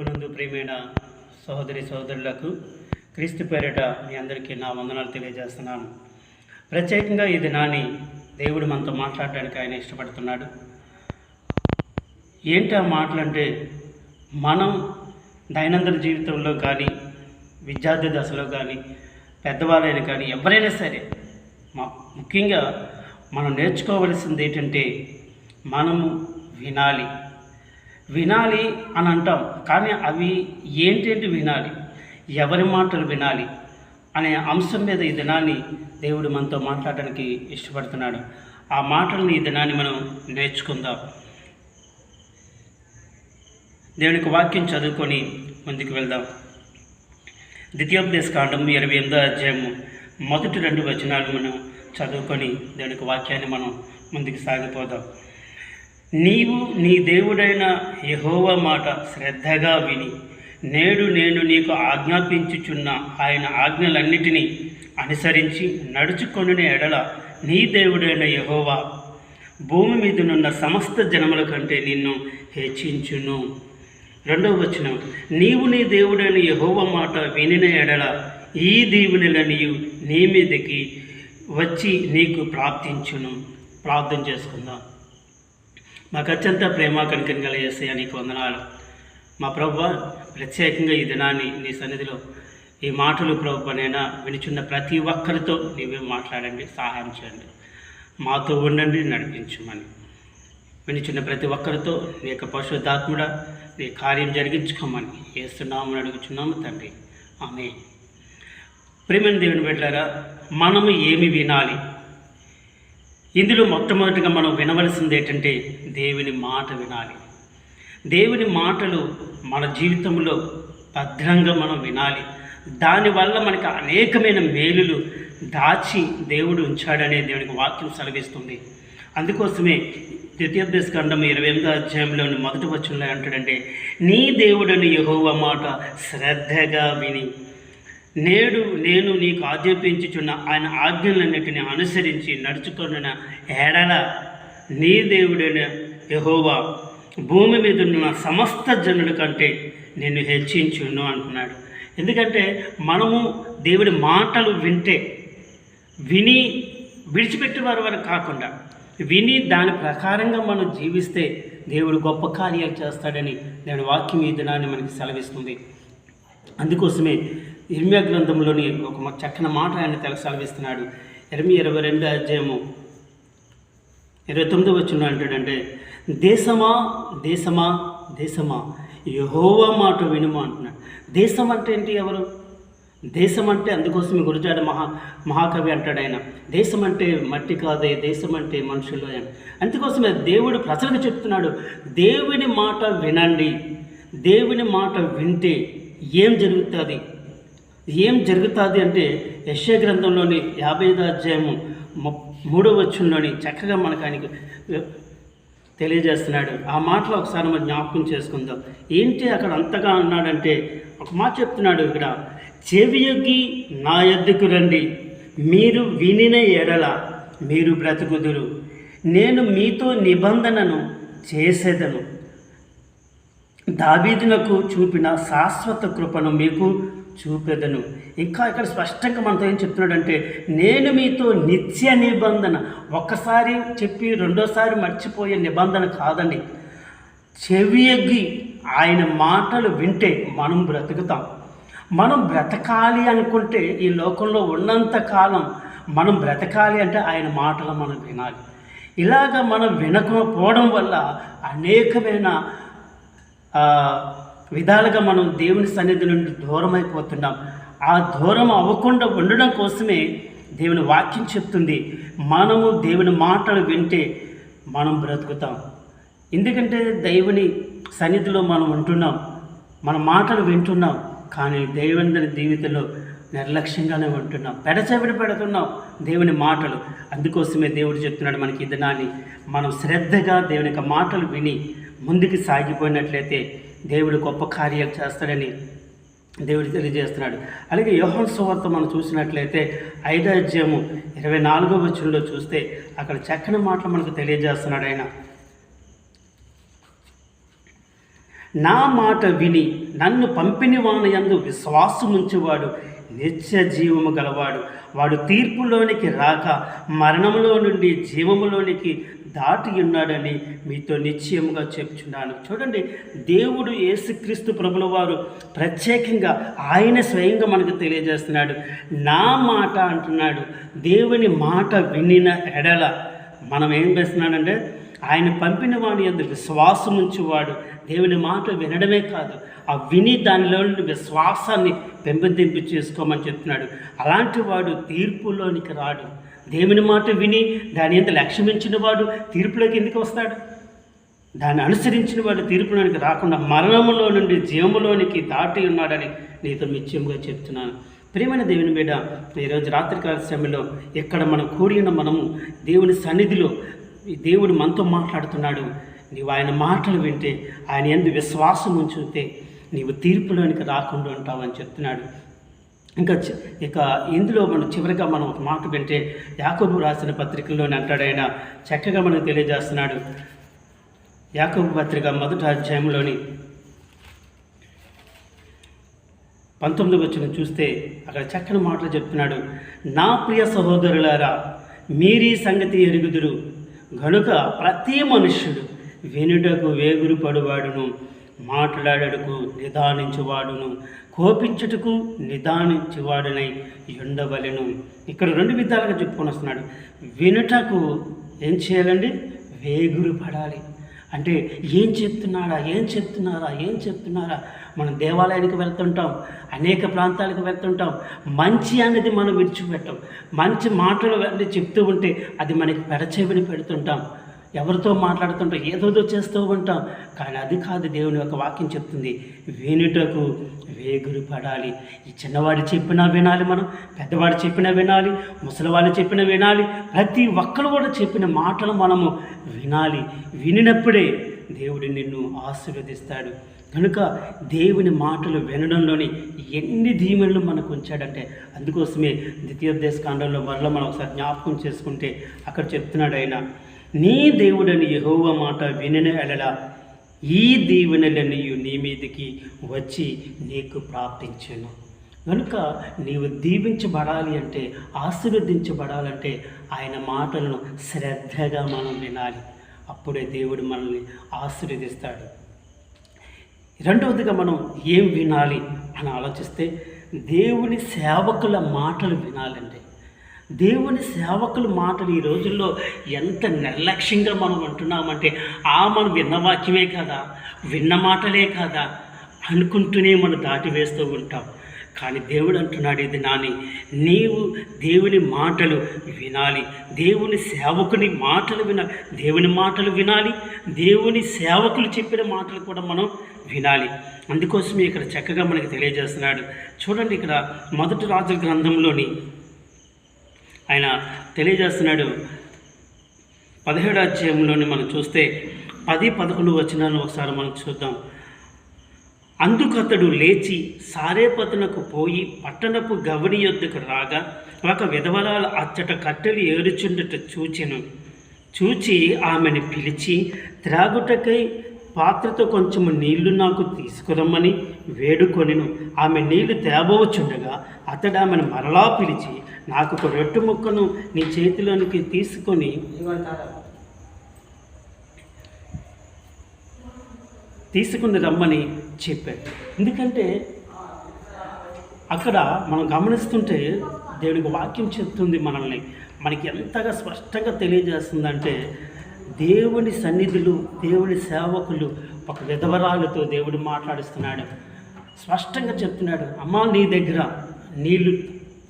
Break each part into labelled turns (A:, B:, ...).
A: నందు ప్రియమైన సహోదరి సహోదరులకు క్రీస్తు పేరిట మీ అందరికీ నా వందనాలు తెలియజేస్తున్నాను. ప్రత్యేకంగా ఈ దినాన్ని దేవుడు మనతో మాట్లాడడానికి ఆయన ఇష్టపడుతున్నాడు. ఏంటి ఆ మాటలంటే, మనం దైనందిన జీవితంలో కానీ, విద్యార్థి దశలో కానీ, పెద్దవాళ్ళైనా కానీ ఎవరైనా సరే ముఖ్యంగా మనం నేర్చుకోవలసింది ఏంటంటే, మనము వినాలి అని అంటాం. కానీ అవి ఏంటంటే వినాలి, ఎవరి మాటలు వినాలి అనే అంశం మీద ఈ దినాన్ని దేవుడు మనతో మాట్లాడడానికి ఇష్టపడుతున్నాడు. ఆ మాటలను ఈ దినాన్ని మనం నేర్చుకుందాం. దేవునికి వాక్యం చదువుకొని ముందుకు వెళ్దాం. ద్వితీయోపదేశకాండం 28వ అధ్యాయము మొదటి 2 వచనాలు మనం చదువుకొని దేవునికి వాక్యాన్ని మనం ముందుకు సాగిపోదాం. నీవు నీ దేవుడైన యెహోవా మాట శ్రద్ధగా విని నేడు నేను నీకు ఆజ్ఞాపించుచున్న ఆయన ఆజ్ఞలన్నిటినీ అనుసరించి నడుచుకొనిన ఎడల నీ దేవుడైన యెహోవా భూమి మీదనున్న సమస్త జనముల కంటే నిన్ను హెచ్చించును. 2వ వచనం, నీవు నీ దేవుడైన యెహోవా మాట వినిన ఎడల ఈ దీవెనలనియు నీ మీదకి వచ్చి నీకు ప్రాప్తించును. ప్రార్థన చేసుకుందాం. మాకు అత్యంత ప్రేమ కనికరింగల యేసయ్యా నీకు వందనాలు. మా ప్రభువా, ప్రత్యేకంగా ఈ దినాన్ని నీ సన్నిధిలో ఈ మాటలు ప్రభువనైనా వినిచున్న ప్రతి ఒక్కరితో నీవే మాట్లాడండి, సహాయం చేయండి, మాతో ఉండండి, నడిపించమని వినిచున్న ప్రతి ఒక్కరితో నీ యొక్క పరిశుద్ధాత్ముడ నీ కార్యం జరిగించుకోమని యేసునామమున అడుగుచున్నాము తండ్రి, ఆమేన్. ప్రియమైన దేవుని బిడ్డలారా, మనము ఏమి వినాలి? ఇందులో మొట్టమొదటిగా మనం వినవలసింది ఏంటంటే, దేవుని మాట వినాలి. దేవుని మాటలు మన జీవితంలో భద్రంగా మనం వినాలి. దానివల్ల మనకు అనేకమైన మేలులు దాచి దేవుడు ఉంచాడనే దేవునికి వాక్యం సెలవిస్తుంది. అందుకోసమే ద్వితీయోపదేశకాండం 28వ అధ్యాయంలోని మొదటి వచనంలో అంటాడంటే, నీ దేవుడని యెహోవా మాట శ్రద్ధగా విని నేడు నేను నీకు ఆజ్ఞాపించుచున్న ఆయన ఆజ్ఞలన్నిటిని అనుసరించి నడుచుకున్న ఎడల నీ దేవుడైన యెహోవా భూమి మీద ఉన్న సమస్త జనుల కంటే నిన్ను హెచ్చించును అంటున్నాడు. ఎందుకంటే మనము దేవుడి మాటలు విని విడిచిపెట్టే వారి కాకుండా విని దాని ప్రకారంగా మనం జీవిస్తే దేవుడు గొప్ప కార్యాలు చేస్తాడని దేవుని వాక్యం ఈ దినాన్ని మనకి సెలవిస్తుంది. అందుకోసమే ఇర్మియా గ్రంథంలోని ఒక చక్కని మాట ఆయన సెలవిస్తున్నాడు. ఇర్మియా 22వ అధ్యాయము 29వ వచనం అంటాడంటే, దేశమా దేశమా దేశమా యెహోవా మాట వినుమా అంటున్నాడు. దేశం అంటే ఏంటి? ఎవరు? దేశం అంటే, అందుకోసమే గురజాడ మహాకవి అంటాడు ఆయన, దేశం అంటే మట్టి కాదే, దేశం అంటే మనుషులు అని. అందుకోసమే దేవుడు ప్రజలకు చెప్తున్నాడు, దేవుని మాట వినండి. దేవుని మాట వింటే ఏం జరుగుతుంది అంటే, యెషయా గ్రంథంలోని 55వ అధ్యాయము 3వ వచనంలోని చక్కగా మనకు ఆయనకు తెలియజేస్తున్నాడు. ఆ మాటలో ఒకసారి మనం జ్ఞాపకం చేసుకుందాం. ఏంటి అక్కడ అంతగా అన్నాడంటే, ఒక మాట చెప్తున్నాడు ఇక్కడ, చెవియొగ్గి నా యొద్దకు రండి, మీరు వినిన ఎడల మీరు బ్రతుకుదురు, నేను మీతో నిబంధనను చేసేదను, దావీదునకు చూపిన శాశ్వత కృపను మీకు చూపెదను. ఇంకా ఇక్కడ స్పష్టంగా మనతో ఏం చెప్తున్నాడంటే, నేను మీతో నిత్య నిబంధన, ఒక్కసారి చెప్పి రెండోసారి మర్చిపోయే నిబంధన కాదండి. చెవియొగ్గి ఆయన మాటలు వింటే మనం బ్రతుకుతాం. మనం బ్రతకాలి అనుకుంటే ఈ లోకంలో ఉన్నంత కాలం మనం బ్రతకాలి అంటే ఆయన మాటలు మనం వినాలి. ఇలాగ మనం వినకపోవడం వల్ల అనేకమైన విధాలుగా మనం దేవుని సన్నిధి నుండి దూరం అయిపోతున్నాం. ఆ దూరం అవ్వకుండా ఉండడం కోసమే దేవుని వాక్యం చెప్తుంది, మనము దేవుని మాటలు వింటే మనం బ్రతుకుతాం. ఎందుకంటే దేవుని సన్నిధిలో మనం ఉంటున్నాం, మన మాటలు వింటున్నాం, కానీ దేవుని జీవితంలో నిర్లక్ష్యంగానే ఉంటున్నాం, పెడచెవిడి పెడుతున్నాం దేవుని మాటలు. అందుకోసమే దేవుడు చెప్తున్నాడు మనకి ఈ దినాన్ని మనం శ్రద్ధగా దేవుని యొక్క మాటలు విని ముందుకు సాగిపోయినట్లయితే దేవుడు గొప్ప కార్యాలు చేస్తాడని దేవుడు తెలియజేస్తున్నాడు. అలాగే యోహాను సువార్త మనం చూసినట్లయితే 5వ అధ్యాయము 24వ వచనంలో చూస్తే అక్కడ చక్కని మాటలు మనకు తెలియజేస్తున్నాడు ఆయన. నా మాట విని నన్ను పంపిన వాని యందు విశ్వాసముంచువాడు నిత్య జీవము గలవాడు. వాడు తీర్పులోనికి రాక మరణంలో నుండి జీవములోనికి దాటి ఉన్నాడని మీతో నిశ్చయముగా చెప్తున్నాను. చూడండి, దేవుడు యేసుక్రీస్తు ప్రభుల వారు ప్రత్యేకంగా ఆయన స్వయంగా మనకు తెలియజేస్తున్నాడు. నా మాట అంటున్నాడు. దేవుని మాట వినిన ఎడల మనం ఏం చేస్తున్నాడంటే, ఆయన పంపిన వాని యందు విశ్వాసం ఉంచువాడు. దేవుని మాట వినడమే కాదు, ఆ విని దానిలో నుండి విశ్వాసాన్ని పెంపొందింపు చేసుకోమని చెప్తున్నాడు. అలాంటి వాడు తీర్పులోనికి రాడు. దేవుని మాట విని దాని ఎంత లక్ష్యమించిన వాడు తీర్పులోకి ఎందుకు వస్తాడు? దాన్ని అనుసరించిన వాడు తీర్పులోనికి రాకుండా మరణములో నుండి జీవములోనికి దాటి ఉన్నాడని నీతో నిశ్చయంగా చెప్తున్నాను. ప్రియమైన దేవుని మీద ఈరోజు రాత్రికాల సమయంలో ఇక్కడ మనం కూడిన మనము దేవుని సన్నిధిలో దేవుడు మనతో మాట్లాడుతున్నాడు. నీవు ఆయన మాటలు వింటే, ఆయన యందు విశ్వాసం ఉంచితే నీవు తీర్పులోనికి రాకుండా ఉంటావని చెప్తున్నాడు. ఇక ఇందులో మనం చివరిగా మనం ఒక మాట వింటే, యాకోబు రాసిన పత్రికల్లోనే అంటాడు, ఆయన చక్కగా మనకు తెలియజేస్తున్నాడు. యాకోబు పత్రిక 1వ అధ్యాయంలోని 19వ వచనం చూస్తే అక్కడ చక్కని మాటలు చెప్తున్నాడు. నా ప్రియ సహోదరులారా, మీరీ సంగతి ఎరుగుదురు గనుక ప్రతి మనుష్యుడు వినుటకు వేగురు పడువాడును, మాట్లాడటకు నిదానించువాడును, కోపించుటకు నిదానించువాడునై ఉండవలెను. ఇక్కడ 2 విధాలుగా చెప్పుకొని వస్తున్నాడు. వినుటకు ఏం చేయాలండి? వేగురు పడాలి. అంటే ఏం చెప్తున్నారా? మనం దేవాలయానికి వెళ్తుంటాం, అనేక ప్రాంతాలకు వెళ్తుంటాం. మంచి అనేది మనం విడిచిపెట్టాం. మంచి మాటలు వెళ్ళి చెప్తూ ఉంటే అది మనకి పెడచెవిని పెడుతుంటాం. ఎవరితో మాట్లాడుతుంటాం, ఏదోదో చేస్తూ ఉంటాం. కానీ అది కాదు, దేవుని యొక్క వాక్యం చెప్తుంది, వినుటకు వేగురు పడాలి. ఈ చిన్నవాడు చెప్పినా వినాలి, మనం పెద్దవాడు చెప్పినా వినాలి, ముసలివాళ్ళు చెప్పినా వినాలి. ప్రతి ఒక్కరు కూడా చెప్పిన మాటలు మనము వినాలి. వినినప్పుడే దేవుడు నిన్ను ఆశీర్వదిస్తాడు. కనుక దేవుని మాటలు వినడంలోని ఎన్ని దీవెనలు మనకు ఉంచాడంటే, అందుకోసమే ద్వితీయోపదేశకాండంలో మరలా మనం ఒకసారి జ్ఞాపకం చేసుకుంటే అక్కడ చెప్తున్నాడు ఆయన, నీ దేవుడని యెహోవా మాట వినిన ఎడల ఈ దీవెనలన్నీ నీ మీదకి వచ్చి నీకు ప్రాప్తించును. కనుక నీవు దీవించబడాలి అంటే, ఆశీర్వదించబడాలంటే ఆయన మాటలను శ్రద్ధగా మనం వినాలి. అప్పుడే దేవుడు మనల్ని ఆశీర్వదిస్తాడు. రెండవదిగా మనం ఏం వినాలి అని ఆలోచిస్తే, దేవుని సేవకుల మాటలు వినాలండి. దేవుని సేవకుల మాటలు ఈ రోజుల్లో ఎంత నిర్లక్ష్యంగా మనం అంటున్నామంటే, మనం విన్న వాక్యమే కదా, విన్న మాటలే కదా అనుకుంటూనే మనం దాటివేస్తూ ఉంటాం. కానీ దేవుడు అంటున్నాడు, ఇది నాని, నీవు దేవుని మాటలు వినాలి. దేవుని సేవకుని మాటలు వినాలి. దేవుని మాటలు వినాలి, దేవుని సేవకులు చెప్పిన మాటలు కూడా మనం వినాలి. అందుకోసమే ఇక్కడ చక్కగా మనకి తెలియజేస్తున్నాడు. చూడండి, ఇక్కడ 1 రాజుల గ్రంథంలోని ఆయన తెలియజేస్తున్నాడు. 17వ అధ్యాయంలోని మనం చూస్తే 10-11 వచనాలను ఒకసారి మనం చూద్దాం. అందుకతడు లేచి సారేపతునకు పోయి పట్టణపు గవని యొద్దకు రాగా ఒక విధవరాలు అచ్చట కట్టెలు ఏరుచుండట చూచి ఆమెను పిలిచి, త్రాగుటకై పాత్రతో కొంచెము నీళ్లు నాకు తీసుకురమ్మని వేడుకొనెను. ఆమె నీళ్లు తేబోచుండగా అతడు ఆమెను మరలా పిలిచి, నాకు ఒక రొట్టె ముక్కను నీ చేతిలోనికి తీసుకొని రమ్మని చెప్పాడు. ఎందుకంటే అక్కడ మనం గమనిస్తుంటే దేవునికి వాక్యం చెప్తుంది, మనకి ఎంతగా స్పష్టంగా తెలియజేస్తుందంటే, దేవుని సన్నిధులు, దేవుని సేవకులు ఒక విధవరాలతో దేవుడు మాట్లాడిస్తున్నాడు. స్పష్టంగా చెప్తున్నాడు, అమ్మా నీ దగ్గర నీళ్లు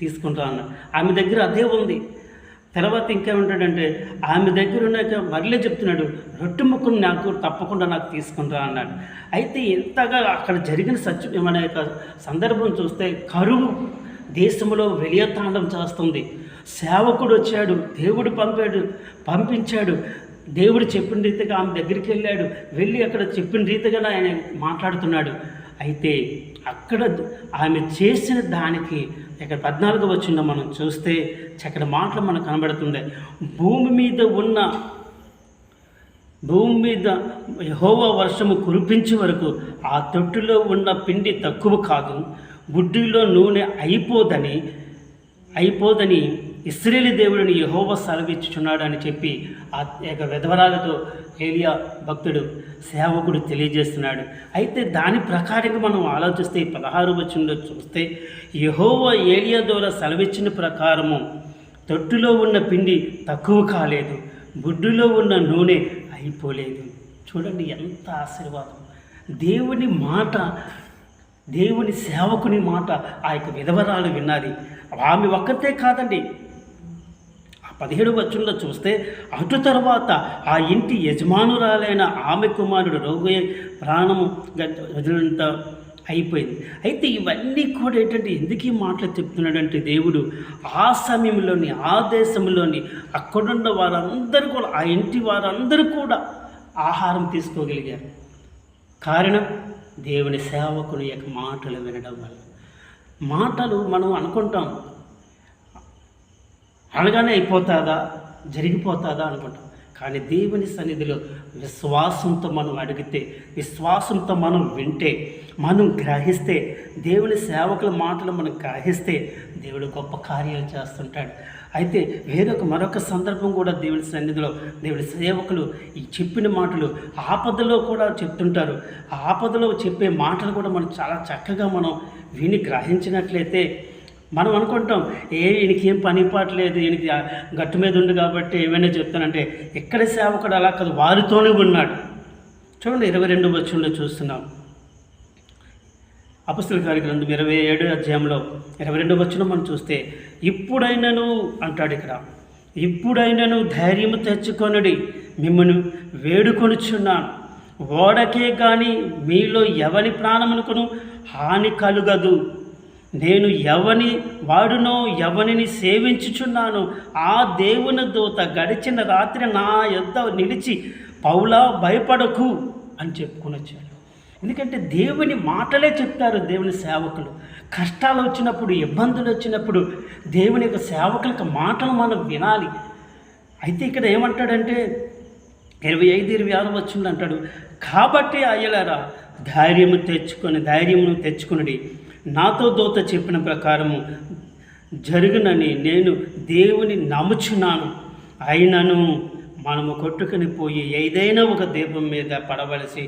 A: తీసుకుంటా అన్నాడు. ఆమె దగ్గర అదే ఉంది. తర్వాత ఇంకేమంటాడంటే, ఆమె దగ్గర ఉన్నాక మళ్ళీ చెప్తున్నాడు, రొట్టె ముక్కను నాకు తప్పకుండా నాకు తీసుకుంటా అన్నాడు. అయితే ఎంతగా అక్కడ జరిగిన మన యొక్క సందర్భం చూస్తే కరువు దేశంలో వెలియతాండం చేస్తుంది. సేవకుడు వచ్చాడు, దేవుడు పంపించాడు. దేవుడు చెప్పిన రీతిగా ఆమె దగ్గరికి వెళ్ళి అక్కడ చెప్పిన రీతిగా ఆయన మాట్లాడుతున్నాడు. అయితే అక్కడ ఆమె చేసిన దానికి ఇక్కడ 14వ వచనంలో మనం చూస్తే చక్కటి మాటలు మనకు కనబడుతుంది. భూమి మీద ఉన్న భూమి మీద యెహోవా వర్షము కురిపించే వరకు ఆ తొట్టులో ఉన్న పిండి తక్కువ కాదు, బుడ్డిలో నూనె అయిపోదని ఇశ్రాయేలు దేవుడిని యెహోవా సెలవిచ్చుచున్నాడు అని చెప్పి ఆ యొక్క విధవరాలతో ఏలియా భక్తుడు సేవకుడు తెలియజేస్తున్నాడు. అయితే దాని ప్రకారంగా మనం ఆలోచిస్తే 16 వచనంలో చూస్తే యెహోవా ఏలియా ద్వారా సెలవిచ్చిన ప్రకారము తొట్టులో ఉన్న పిండి తక్కువ కాలేదు, బుడ్డులో ఉన్న నూనె అయిపోలేదు. చూడండి ఎంత ఆశీర్వాదం! దేవుని మాట, దేవుని సేవకుని మాట ఆ యొక్క విధవరాలు విన్నది. ఆమె ఒక్కతే కాదండి. ఆ 17 వచనంలో చూస్తే అటు తర్వాత ఆ ఇంటి యజమానురాలైన ఆమె కుమారుడు రోగి ప్రాణము వదిలినంత అయిపోయింది. అయితే ఇవన్నీ కూడా ఏంటంటే ఎందుకు ఈ మాటలు చెప్తున్నాడంటే దేవుడు ఆ సమయంలోని, ఆ దేశంలోని అక్కడున్న వారందరూ కూడా, ఆ ఇంటి వారందరూ కూడా ఆహారం తీసుకోగలిగారు. కారణం దేవుని సేవకుని యొక్క మాటలు వినడం వల్ల. మాటలు మనం అనుకుంటాం అనగానే అయిపోతుందా, జరిగిపోతుందా అనుకుంటాం. కానీ దేవుని సన్నిధిలో విశ్వాసంతో మనం అడిగితే, విశ్వాసంతో మనం వింటే, మనం గ్రహిస్తే, దేవుని సేవకుల మాటలు మనం గ్రహిస్తే దేవుడు గొప్ప కార్యాలు చేస్తుంటాడు. అయితే మరొక సందర్భం కూడా దేవుని సన్నిధిలో దేవుని సేవకులు ఈ చెప్పిన మాటలు ఆపదలో కూడా చెప్తుంటారు. ఆ ఆపదలో చెప్పే మాటలు కూడా మనం చాలా చక్కగా మనం విని గ్రహించినట్లయితే మనం అనుకుంటాం, ఈయనకేం పని పాటలేదు, ఈయనకి గట్టు మీద ఉంది కాబట్టి ఏమైనా చెప్తానంటే, ఎక్కడ సేవకుడు అలా కాదు, వారితోనే ఉన్నాడు. చూడండి 22 వచనంలో చూస్తున్నాం. అపొస్తలుల కార్యగ్రంథం 27 అధ్యాయంలో 22 వచనం మనం చూస్తే, ఇప్పుడైనను అంటాడు ఇక్కడ, ఇప్పుడైనను ధైర్యము తెచ్చుకొనుడి, మిమ్మను వేడుకొనుచున్నాను, ఓడకే కానీ మీలో ఎవని ప్రాణమునకును హాని కలుగదు. నేను ఎవనిని సేవించుచున్నాను, ఆ దేవుని దూత గడిచిన రాత్రి నా యొద్ద నిలిచి, పౌలా భయపడకు అని చెప్పుకొని వచ్చాడు. ఎందుకంటే దేవుని మాటలే చెప్తారు దేవుని సేవకులు. కష్టాలు వచ్చినప్పుడు, ఇబ్బందులు వచ్చినప్పుడు దేవుని యొక్క సేవకుల మాటలు మనం వినాలి. అయితే ఇక్కడ ఏమంటాడంటే 25-26 వచనంలో అంటాడు, కాబట్టి అయ్యలారా ధైర్యమును తెచ్చుకుని నాతో దూత చెప్పిన ప్రకారము జరుగునని నేను దేవుని నమ్ముచున్నాను. అయినను మనము కొట్టుకుని పోయి ఏదైనా ఒక దీపం మీద పడవలసి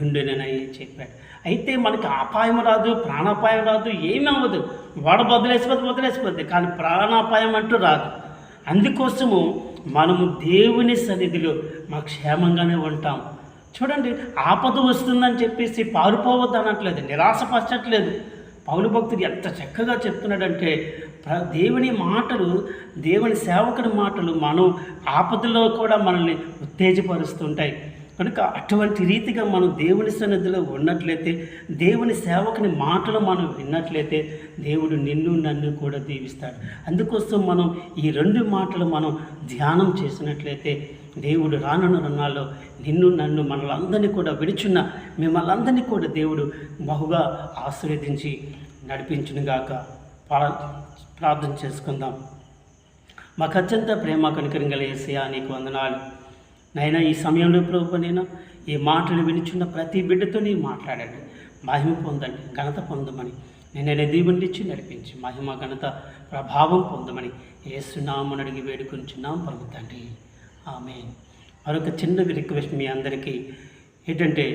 A: ఉండునని చెప్పాడు. అయితే మనకి అపాయం రాదు, ప్రాణాపాయం రాదు, ఏమీ అవ్వదు. వాడ వదిలేసిపోద్ది, కానీ ప్రాణాపాయం అంటూ రాదు. అందుకోసము మనము దేవుని సన్నిధిలో మాకు క్షేమంగానే ఉంటాం. చూడండి, ఆపద వస్తుందని చెప్పేసి పారిపోవద్దు అనట్లేదు, నిరాశపరచట్లేదు. పౌలు భక్తుడు ఎంత చక్కగా చెప్తున్నాడంటే, దేవుని మాటలు, దేవుని సేవకుడి మాటలు మనం ఆపదలో కూడా మనల్ని ఉత్తేజపరుస్తుంటాయి. కనుక అటువంటి రీతిగా మనం దేవుని సన్నిధిలో ఉన్నట్లయితే, దేవుని సేవకుని మాటలు మనం విన్నట్లయితే దేవుడు నిన్ను నన్ను కూడా దీవిస్తాడు. అందుకోసం మనం ఈ 2 మాటలు మనం ధ్యానం చేసినట్లయితే దేవుడు రానున్న రుణాల్లో నిన్ను నన్ను మనలందరినీ కూడా విడిచున్న మిమ్మల్ని అందరినీ కూడా దేవుడు బహుగా ఆశీర్వదించి నడిపించునుగాక. ప్రార్థన చేసుకుందాం. మాకు అత్యంత ప్రేమ కనికరం గల యేసయ్యా, నీకు వందనాలు నైనా. ఈ సమయంలో ప్రభువా, నేను ఈ మాటలు వినిచున్న ప్రతి బిడ్డతో నీ మాట్లాడండి, మహిమ పొందండి, ఘనత పొందమని నేనే దీవునిచ్చి నడిపించి మహిమ ఘనత ప్రభావం పొందమని యేసు నామమున అడిగి వేడుకొంచున్నాం పరమ తండ్రి, ఆమేన్. మరొక చిన్న రిక్వెస్ట్ మీ అందరికీ ఏంటంటే,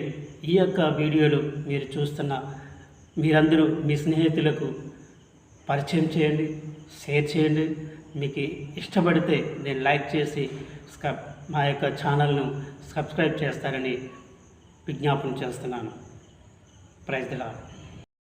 A: ఈ యొక్క వీడియోలు మీరు చూస్తున్న మీరందరూ మీ స్నేహితులకు పరిచయం చేయండి, షేర్ చేయండి. మీకు ఇష్టపడితే నేను లైక్ చేసి మా యొక్క ఛానల్ను సబ్స్క్రైబ్ చేస్తారని విజ్ఞాపన చేస్తున్నాను. Praise the lord.